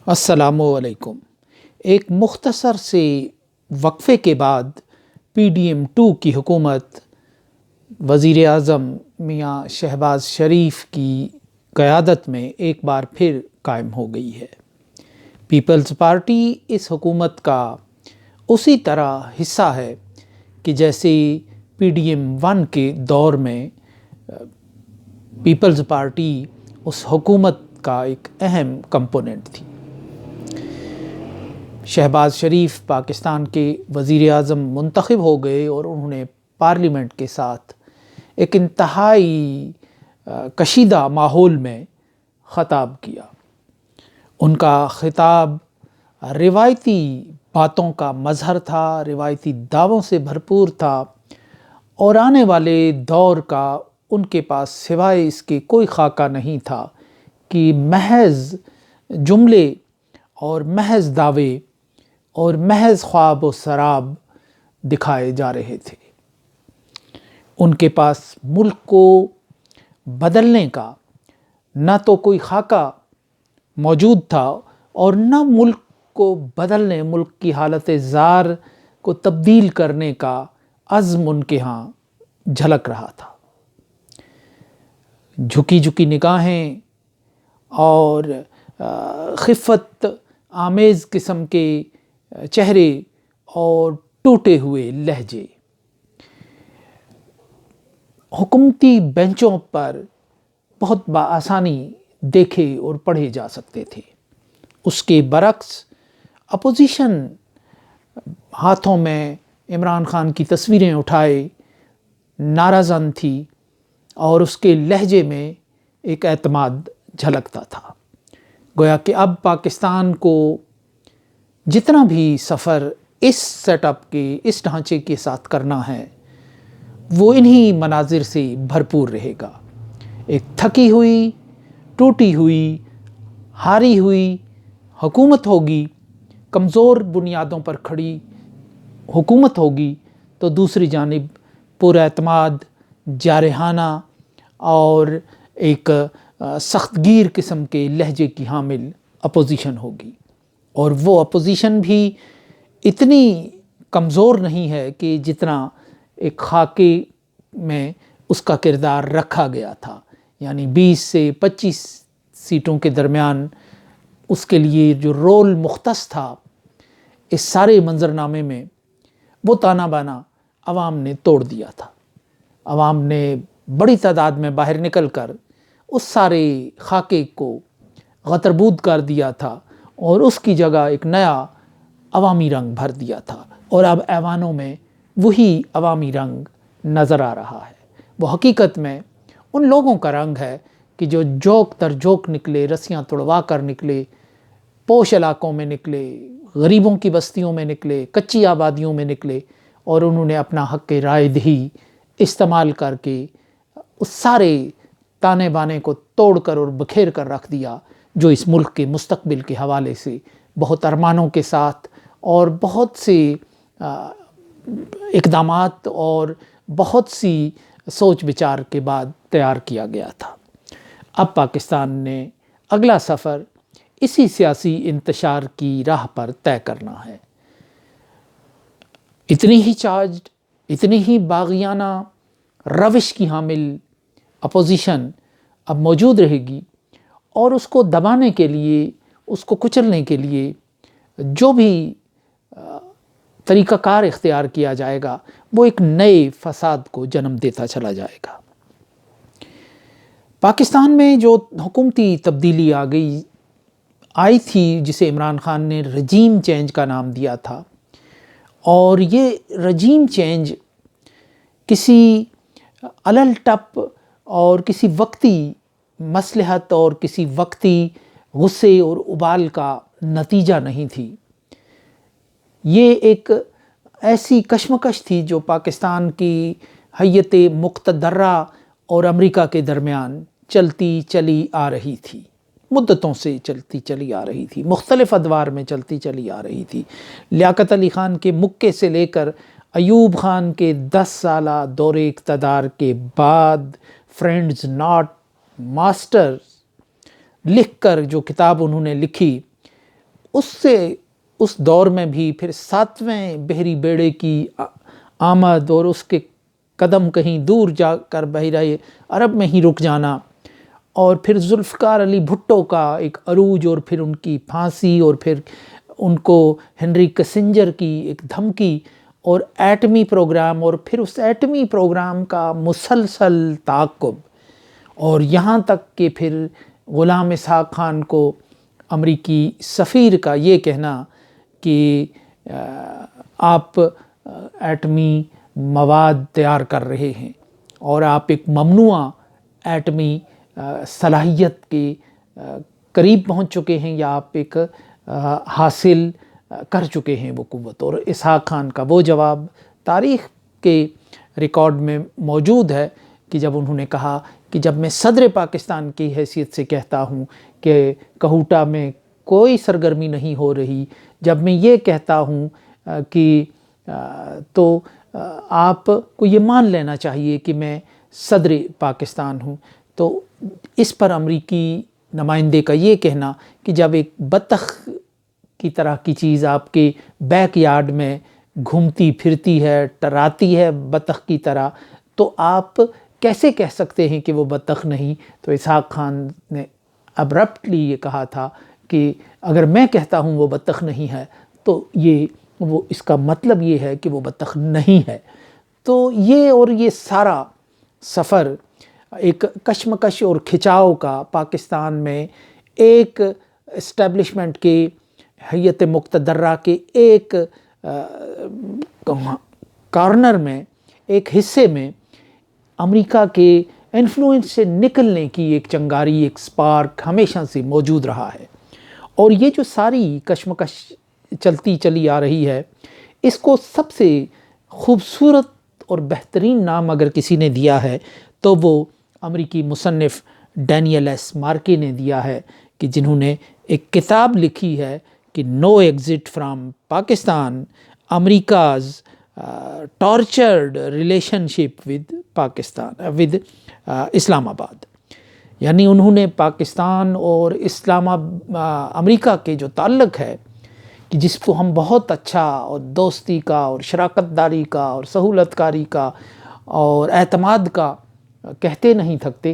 السلام علیکم۔ ایک مختصر سے وقفے کے بعد PDM-2 کی حکومت وزیر اعظم میاں شہباز شریف کی قیادت میں ایک بار پھر قائم ہو گئی ہے۔ پیپلز پارٹی اس حکومت کا اسی طرح حصہ ہے کہ جیسے PDM-1 کے دور میں پیپلز پارٹی اس حکومت کا ایک اہم کمپوننٹ تھی۔ شہباز شریف پاکستان کے وزیر اعظم منتخب ہو گئے اور انہوں نے پارلیمنٹ کے ساتھ ایک انتہائی کشیدہ ماحول میں خطاب کیا۔ ان کا خطاب روایتی باتوں کا مظہر تھا، روایتی دعووں سے بھرپور تھا اور آنے والے دور کا ان کے پاس سوائے اس کے کوئی خاکہ نہیں تھا کہ محض جملے اور محض دعوے اور محض خواب و سراب دکھائے جا رہے تھے۔ ان کے پاس ملک کو بدلنے کا نہ تو کوئی خاکہ موجود تھا اور نہ ملک کو بدلنے، ملک کی حالت زار کو تبدیل کرنے کا عزم ان کے ہاں جھلک رہا تھا۔ جھکی جھکی نگاہیں اور خفت آمیز قسم کے چہرے اور ٹوٹے ہوئے لہجے حکومتی بینچوں پر بہت بآسانی دیکھے اور پڑھے جا سکتے تھے۔ اس کے برعکس اپوزیشن ہاتھوں میں عمران خان کی تصویریں اٹھائے نعرہ زن تھی اور اس کے لہجے میں ایک اعتماد جھلکتا تھا۔ گویا کہ اب پاکستان کو جتنا بھی سفر اس سیٹ اپ کے، اس ڈھانچے کے ساتھ کرنا ہے وہ انہی مناظر سے بھرپور رہے گا۔ ایک تھکی ہوئی، ٹوٹی ہوئی، ہاری ہوئی حکومت ہوگی، کمزور بنیادوں پر کھڑی حکومت ہوگی، تو دوسری جانب پر اعتماد، جارحانہ اور ایک سخت گیر قسم کے لہجے کی حامل اپوزیشن ہوگی، اور وہ اپوزیشن بھی اتنی کمزور نہیں ہے کہ جتنا ایک خاکے میں اس کا کردار رکھا گیا تھا، یعنی 20 سے 25 سیٹوں کے درمیان اس کے لیے جو رول مختص تھا اس سارے منظرنامے میں، وہ تانا بانا عوام نے توڑ دیا تھا۔ عوام نے بڑی تعداد میں باہر نکل کر اس سارے خاکے کو غتربود کر دیا تھا اور اس کی جگہ ایک نیا عوامی رنگ بھر دیا تھا، اور اب ایوانوں میں وہی عوامی رنگ نظر آ رہا ہے۔ وہ حقیقت میں ان لوگوں کا رنگ ہے کہ جو جوک در جوک نکلے، رسیاں توڑوا کر نکلے، پوش علاقوں میں نکلے، غریبوں کی بستیوں میں نکلے، کچی آبادیوں میں نکلے، اور انہوں نے اپنا حق رائے دہی استعمال کر کے اس سارے تانے بانے کو توڑ کر اور بکھیر کر رکھ دیا جو اس ملک کے مستقبل کے حوالے سے بہت ارمانوں کے ساتھ اور بہت سے اقدامات اور بہت سی سوچ بچار کے بعد تیار کیا گیا تھا۔ اب پاکستان نے اگلا سفر اسی سیاسی انتشار کی راہ پر طے کرنا ہے۔ اتنی ہی چارجڈ، اتنی ہی باغیانہ روش کی حامل اپوزیشن اب موجود رہے گی، اور اس کو دبانے کے لیے، اس کو کچلنے کے لیے جو بھی طریقہ کار اختیار کیا جائے گا وہ ایک نئے فساد کو جنم دیتا چلا جائے گا۔ پاکستان میں جو حکومتی تبدیلی آئی تھی جسے عمران خان نے رجیم چینج کا نام دیا تھا، اور یہ رجیم چینج کسی علل ٹپ اور کسی وقتی مصلحت اور کسی وقتی غصے اور ابال کا نتیجہ نہیں تھی۔ یہ ایک ایسی کشمکش تھی جو پاکستان کی ہیئت مقتدرہ اور امریکہ کے درمیان چلتی چلی آ رہی تھی، مدتوں سے چلتی چلی آ رہی تھی، مختلف ادوار میں چلتی چلی آ رہی تھی۔ لیاقت علی خان کے مکے سے لے کر ایوب خان کے 10 سالہ دور اقتدار کے بعد فرینڈز ناٹ ماسٹرز لکھ کر جو کتاب انہوں نے لکھی اس دور میں بھی پھر 7ویں بحری بیڑے کی آمد اور اس کے قدم کہیں دور جا کر بحیرہ عرب میں ہی رک جانا، اور پھر ذوالفقار علی بھٹو کا ایک عروج، اور پھر ان کی پھانسی، اور پھر ان کو ہنری کسنجر کی ایک دھمکی، اور ایٹمی پروگرام، اور پھر اس ایٹمی پروگرام کا مسلسل تعاقب، اور یہاں تک کہ پھر غلام اسحاق خان کو امریکی سفیر کا یہ کہنا کہ آپ ایٹمی مواد تیار کر رہے ہیں اور آپ ایک ممنوعہ ایٹمی صلاحیت کے قریب پہنچ چکے ہیں، یا آپ ایک حاصل کر چکے ہیں وہ قوت۔ اور اسحاق خان کا وہ جواب تاریخ کے ریکارڈ میں موجود ہے کہ جب انہوں نے کہا کہ جب میں صدر پاکستان کی حیثیت سے کہتا ہوں کہ کہوٹہ میں کوئی سرگرمی نہیں ہو رہی، جب میں یہ کہتا ہوں کہ تو آپ کو یہ مان لینا چاہیے کہ میں صدر پاکستان ہوں۔ تو اس پر امریکی نمائندے کا یہ کہنا کہ جب ایک بطخ کی طرح کی چیز آپ کے بیک یارڈ میں گھومتی پھرتی ہے، ٹراتی ہے بطخ کی طرح، تو آپ کیسے کہہ سکتے ہیں کہ وہ بطخ نہیں؟ تو اسحاق خان نے ابرپٹلی یہ کہا تھا کہ اگر میں کہتا ہوں وہ بطخ نہیں ہے تو اس کا مطلب یہ ہے کہ وہ بطخ نہیں ہے۔ تو یہ سارا سفر ایک کشمکش اور کھچاؤ کا پاکستان میں ایک اسٹیبلشمنٹ کے ہیئت مقتدرہ کے ایک کارنر میں، ایک حصے میں امریکہ کے انفلوئنس سے نکلنے کی ایک چنگاری، ایک سپارک ہمیشہ سے موجود رہا ہے۔ اور یہ جو ساری کشمکش چلتی چلی آ رہی ہے، اس کو سب سے خوبصورت اور بہترین نام اگر کسی نے دیا ہے تو وہ امریکی مصنف ڈینیل ایس مارکے نے دیا ہے، کہ جنہوں نے ایک کتاب لکھی ہے کہ no exit from Pakistan, America's tortured relationship with Islamabad. یعنی انہوں نے پاکستان اور امریکہ کے جو تعلق ہے، کہ جس کو ہم بہت اچھا اور دوستی کا اور شراکت داری کا اور سہولت کاری کا اور اعتماد کا کہتے نہیں تھکتے،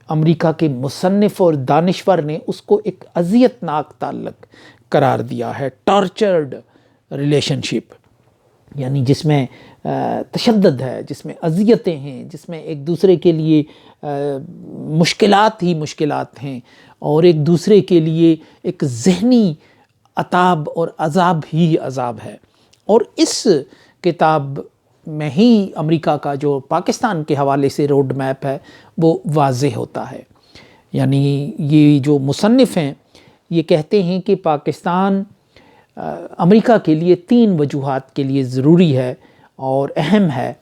امریکہ کے مصنف اور دانشور نے اس کو ایک اذیت ناک تعلق قرار دیا ہے، ٹارچرڈ ریلیشن شپ، یعنی جس میں تشدد ہے، جس میں اذیتیں ہیں، جس میں ایک دوسرے کے لیے مشکلات ہی مشکلات ہیں، اور ایک دوسرے کے لیے ایک ذہنی عذاب اور عذاب ہی عذاب ہے۔ اور اس کتاب میں ہی امریکہ کا جو پاکستان کے حوالے سے روڈ میپ ہے وہ واضح ہوتا ہے۔ یعنی یہ جو مصنف ہیں یہ کہتے ہیں کہ پاکستان امریکہ کے لیے 3 وجوہات کے لیے ضروری ہے اور اہم ہے۔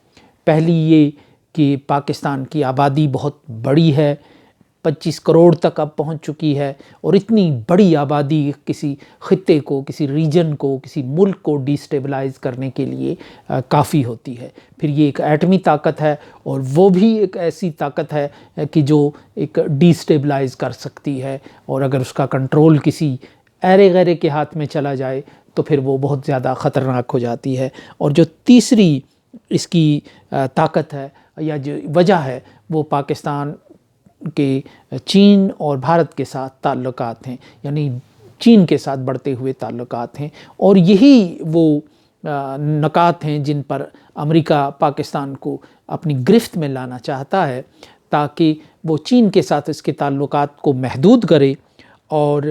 پہلی یہ کہ پاکستان کی آبادی بہت بڑی ہے، 25 کروڑ تک اب پہنچ چکی ہے، اور اتنی بڑی آبادی کسی خطے کو، کسی ریجن کو، کسی ملک کو ڈیسٹیبلائز کرنے کے لیے کافی ہوتی ہے۔ پھر یہ ایک ایٹمی طاقت ہے، اور وہ بھی ایک ایسی طاقت ہے کہ جو ایک ڈیسٹیبلائز کر سکتی ہے، اور اگر اس کا کنٹرول کسی ایرے غیرے کے ہاتھ میں چلا جائے تو پھر وہ بہت زیادہ خطرناک ہو جاتی ہے۔ اور جو تیسری اس کی طاقت ہے یا جو وجہ ہے وہ پاکستان کے چین اور بھارت کے ساتھ تعلقات ہیں، یعنی چین کے ساتھ بڑھتے ہوئے تعلقات ہیں، اور یہی وہ نکات ہیں جن پر امریکہ پاکستان کو اپنی گرفت میں لانا چاہتا ہے، تاکہ وہ چین کے ساتھ اس کے تعلقات کو محدود کرے، اور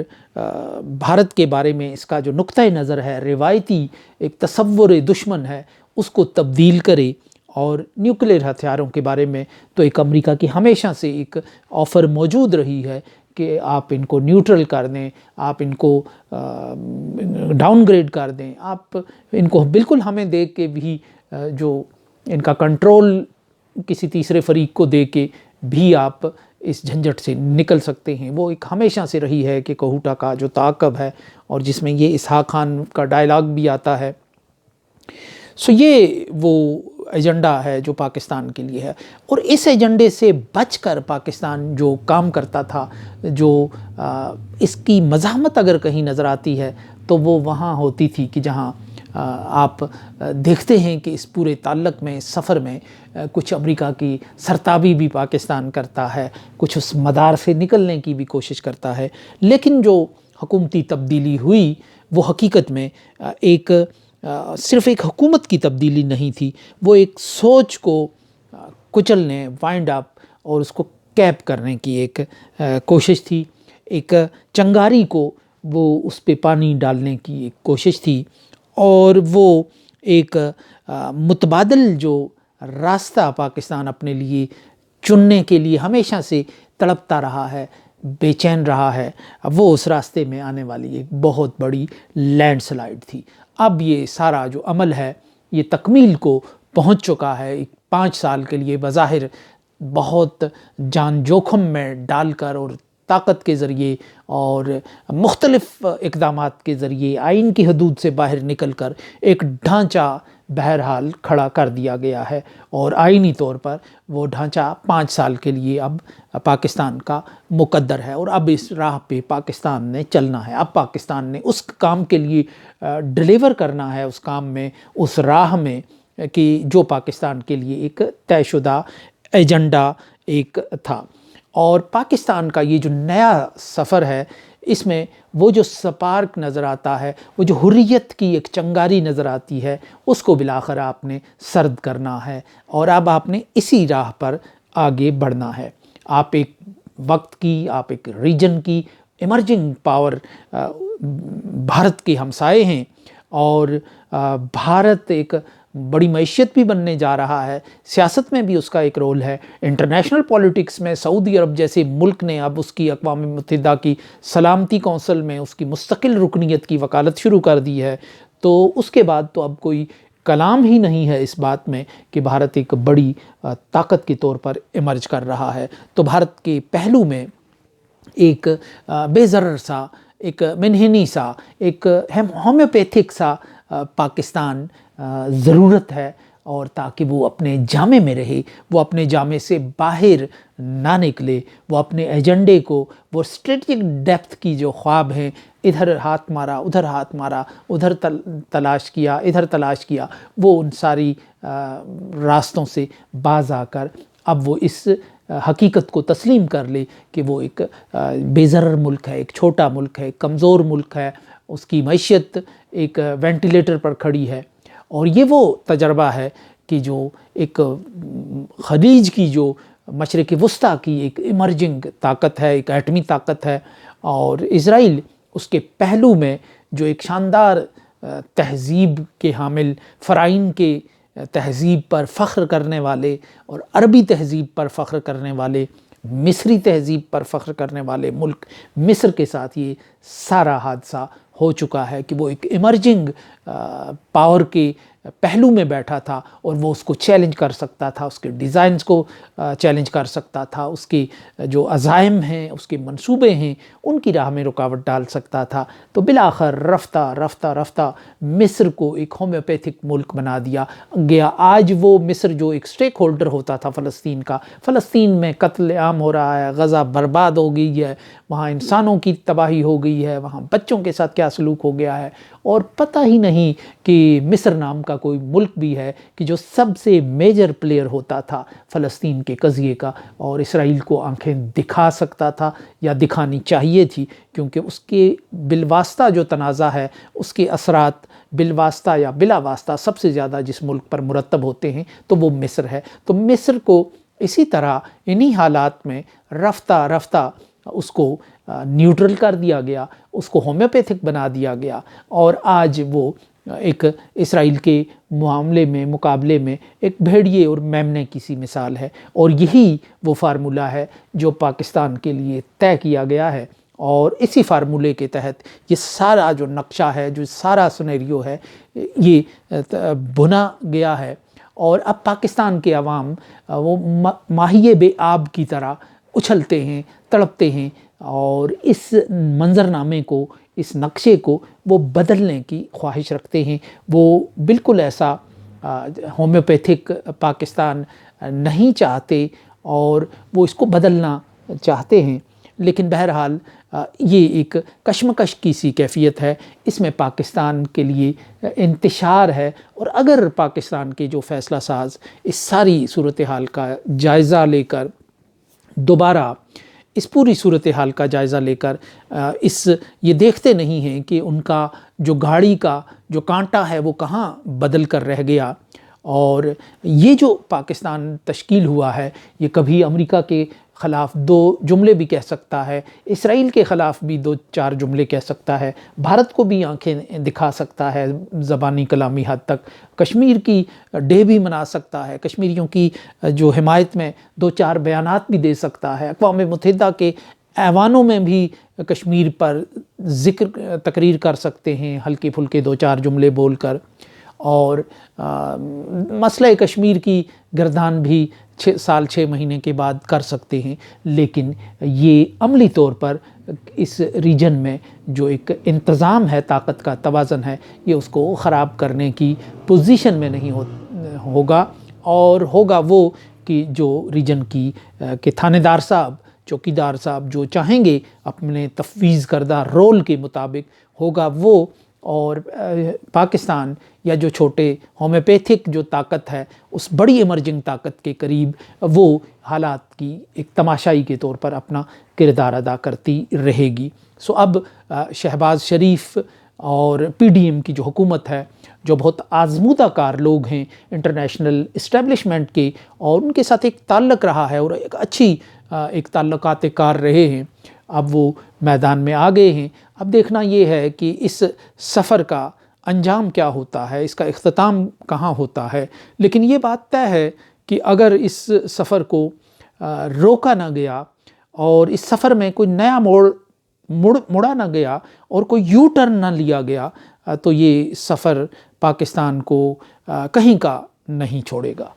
بھارت کے بارے میں اس کا جو نقطہ نظر ہے، روایتی ایک تصور دشمن ہے، اس کو تبدیل کرے۔ اور نیوکلیر ہتھیاروں کے بارے میں تو ایک امریکہ کی ہمیشہ سے ایک آفر موجود رہی ہے کہ آپ ان کو نیوٹرل کر دیں، آپ ان کو ڈاؤن گریڈ کر دیں، آپ ان کو بالکل ہمیں دے کے بھی جو ان کا کنٹرول کسی تیسرے فریق کو دے کے بھی آپ اس جھنجٹ سے نکل سکتے ہیں۔ وہ ایک ہمیشہ سے رہی ہے کہ کہوٹہ کا جو تعاقب ہے، اور جس میں یہ اسحاق خان کا ڈائلاگ بھی آتا ہے۔ سو یہ وہ ایجنڈا ہے جو پاکستان کے لیے ہے، اور اس ایجنڈے سے بچ کر پاکستان جو کام کرتا تھا، جو اس کی مزاحمت اگر کہیں نظر آتی ہے تو وہ وہاں ہوتی تھی کہ جہاں آپ دیکھتے ہیں کہ اس پورے تعلق میں، سفر میں کچھ امریکہ کی سرتابی بھی پاکستان کرتا ہے، کچھ اس مدار سے نکلنے کی بھی کوشش کرتا ہے، لیکن جو حکومتی تبدیلی ہوئی وہ حقیقت میں صرف ایک حکومت کی تبدیلی نہیں تھی، وہ ایک سوچ کو کچلنے، وائنڈ اپ اور اس کو کیپ کرنے کی ایک کوشش تھی، ایک چنگاری کو وہ اس پہ پانی ڈالنے کی ایک کوشش تھی، اور وہ ایک متبادل جو راستہ پاکستان اپنے لیے چننے کے لیے ہمیشہ سے تڑپتا رہا ہے، بے چین رہا ہے، وہ اس راستے میں آنے والی ایک بہت بڑی لینڈ سلائیڈ تھی۔ اب یہ سارا جو عمل ہے یہ تکمیل کو پہنچ چکا ہے۔ 5 سال کے لیے بظاہر بہت جان جوخم میں ڈال کر اور طاقت کے ذریعے اور مختلف اقدامات کے ذریعے آئین کی حدود سے باہر نکل کر ایک ڈھانچہ بہرحال کھڑا کر دیا گیا ہے، اور آئینی طور پر وہ ڈھانچہ 5 سال کے لیے اب پاکستان کا مقدر ہے، اور اب اس راہ پہ پاکستان نے چلنا ہے۔ اب پاکستان نے اس کام کے لیے ڈیلیور کرنا ہے، اس کام میں، اس راہ میں کہ جو پاکستان کے لیے ایک طے شدہ ایجنڈا ایک تھا۔ اور پاکستان کا یہ جو نیا سفر ہے، اس میں وہ جو سپارک نظر آتا ہے، وہ جو حریت کی ایک چنگاری نظر آتی ہے، اس کو بالآخر آپ نے سرد کرنا ہے، اور اب آپ نے اسی راہ پر آگے بڑھنا ہے۔ آپ ایک وقت کی، آپ ایک ریجن کی ایمرجنگ پاور بھارت کے ہمسائے ہیں، اور بھارت ایک بڑی معیشت بھی بننے جا رہا ہے، سیاست میں بھی اس کا ایک رول ہے، انٹرنیشنل پولیٹکس میں سعودی عرب جیسے ملک نے اب اس کی اقوام متحدہ کی سلامتی کونسل میں اس کی مستقل رکنیت کی وکالت شروع کر دی ہے، تو اس کے بعد تو اب کوئی کلام ہی نہیں ہے اس بات میں کہ بھارت ایک بڑی طاقت کے طور پر ایمرج کر رہا ہے۔ تو بھارت کے پہلو میں ایک بے ضرر سا، ایک منحنی سا، ایک ہومیوپیتھک سا پاکستان ضرورت ہے، اور تاکہ وہ اپنے جامے میں رہے، وہ اپنے جامے سے باہر نہ نکلے، وہ اپنے ایجنڈے کو، وہ اسٹریٹجک ڈیپتھ کی جو خواب ہیں، ادھر ہاتھ مارا، ادھر ہاتھ مارا، ادھر تلاش کیا، ادھر تلاش کیا، وہ ان ساری راستوں سے باز آ کر اب وہ اس حقیقت کو تسلیم کر لے کہ وہ ایک بے ضرر ملک ہے، ایک چھوٹا ملک ہے، کمزور ملک ہے، اس کی معیشت ایک وینٹیلیٹر پر کھڑی ہے، اور یہ وہ تجربہ ہے کہ جو ایک خلیج کی جو مشرق وسطیٰ کی ایک ایمرجنگ طاقت ہے، ایک ایٹمی طاقت ہے، اور اسرائیل اس کے پہلو میں جو ایک شاندار تہذیب کے حامل، فرعین کے تہذیب پر فخر کرنے والے اور عربی تہذیب پر فخر کرنے والے، مصری تہذیب پر فخر کرنے والے ملک مصر کے ساتھ یہ سارا حادثہ ہو چکا ہے کہ وہ ایک ایمرجنگ پاور کے پہلو میں بیٹھا تھا، اور وہ اس کو چیلنج کر سکتا تھا، اس کے ڈیزائنز کو چیلنج کر سکتا تھا، اس کے جو عزائم ہیں، اس کے منصوبے ہیں، ان کی راہ میں رکاوٹ ڈال سکتا تھا۔ تو بالآخر رفتہ رفتہ رفتہ مصر کو ایک ہومیوپیتھک ملک بنا دیا گیا۔ آج وہ مصر جو ایک سٹیک ہولڈر ہوتا تھا فلسطین کا، فلسطین میں قتل عام ہو رہا ہے، غزہ برباد ہو گئی ہے، وہاں انسانوں کی تباہی ہو گئی ہے، وہاں بچوں کے ساتھ کیا سلوک ہو گیا ہے، اور پتہ ہی نہیں کہ مصر نام کا کوئی ملک بھی ہے کہ جو سب سے میجر پلیئر ہوتا تھا فلسطین کے قضیے کا، اور اسرائیل کو آنکھیں دکھا سکتا تھا یا دکھانی چاہیے تھی، کیونکہ اس کے بالواسطہ جو تنازع ہے، اس کے اثرات بالواسطہ یا بلا واسطہ سب سے زیادہ جس ملک پر مرتب ہوتے ہیں تو وہ مصر ہے۔ تو مصر کو اسی طرح انہی حالات میں رفتہ رفتہ اس کو نیوٹرل کر دیا گیا، اس کو ہومیوپیتھک بنا دیا گیا، اور آج وہ ایک اسرائیل کے معاملے میں، مقابلے میں ایک بھیڑیے اور میمنے کی سی مثال ہے، اور یہی وہ فارمولہ ہے جو پاکستان کے لیے طے کیا گیا ہے، اور اسی فارمولے کے تحت یہ سارا جو نقشہ ہے، جو سارا سینیریو ہے، یہ بنا گیا ہے، اور اب پاکستان کے عوام وہ ماہی بے آب کی طرح اچھلتے ہیں، تڑپتے ہیں، اور اس منظرنامے کو، اس نقشے کو وہ بدلنے کی خواہش رکھتے ہیں۔ وہ بالکل ایسا ہومیوپیتھک پاکستان نہیں چاہتے اور وہ اس کو بدلنا چاہتے ہیں، لیکن بہرحال یہ ایک کشمکش کی سی کیفیت ہے، اس میں پاکستان کے لیے انتشار ہے، اور اگر پاکستان کے جو فیصلہ ساز اس ساری صورتحال کا جائزہ لے کر دوبارہ اس پوری صورتحال کا جائزہ لے کر یہ دیکھتے نہیں ہیں کہ ان کا جو گاڑی کا جو کانٹا ہے وہ کہاں بدل کر رہ گیا، اور یہ جو پاکستان تشکیل ہوا ہے یہ کبھی امریکہ کے خلاف 2 جملے بھی کہہ سکتا ہے، اسرائیل کے خلاف بھی 2-4 جملے کہہ سکتا ہے، بھارت کو بھی آنکھیں دکھا سکتا ہے زبانی کلامی حد تک، کشمیر کی ڈے بھی منا سکتا ہے، کشمیریوں کی جو حمایت میں 2-4 بیانات بھی دے سکتا ہے، اقوام متحدہ کے ایوانوں میں بھی کشمیر پر ذکر تقریر کر سکتے ہیں ہلکے پھلکے 2-4 جملے بول کر، اور مسئلہ کشمیر کی گردان بھی 6 سال 6 مہینے کے بعد کر سکتے ہیں، لیکن یہ عملی طور پر اس ریجن میں جو ایک انتظام ہے، طاقت کا توازن ہے، یہ اس کو خراب کرنے کی پوزیشن میں نہیں ہوگا، اور ہوگا وہ کہ جو ریجن کی کہ تھانے دار صاحب، چوکیدار صاحب جو چاہیں گے اپنے تفویض کردہ رول کے مطابق ہوگا وہ، اور پاکستان یا جو چھوٹے ہومیوپیتھک جو طاقت ہے اس بڑی ایمرجنگ طاقت کے قریب وہ حالات کی ایک تماشائی کے طور پر اپنا کردار ادا کرتی رہے گی۔ سو اب شہباز شریف اور پی ڈی ایم کی جو حکومت ہے، جو بہت آزمودہ کار لوگ ہیں انٹرنیشنل اسٹیبلشمنٹ کے، اور ان کے ساتھ ایک تعلق رہا ہے اور ایک اچھی ایک تعلقات کار رہے ہیں، اب وہ میدان میں آ گئے ہیں۔ اب دیکھنا یہ ہے کہ اس سفر کا انجام کیا ہوتا ہے، اس کا اختتام کہاں ہوتا ہے، لیکن یہ بات طے ہے کہ اگر اس سفر کو روکا نہ گیا اور اس سفر میں کوئی نیا مڑا نہ گیا اور کوئی یو ٹرن نہ لیا گیا تو یہ سفر پاکستان کو کہیں کا نہیں چھوڑے گا۔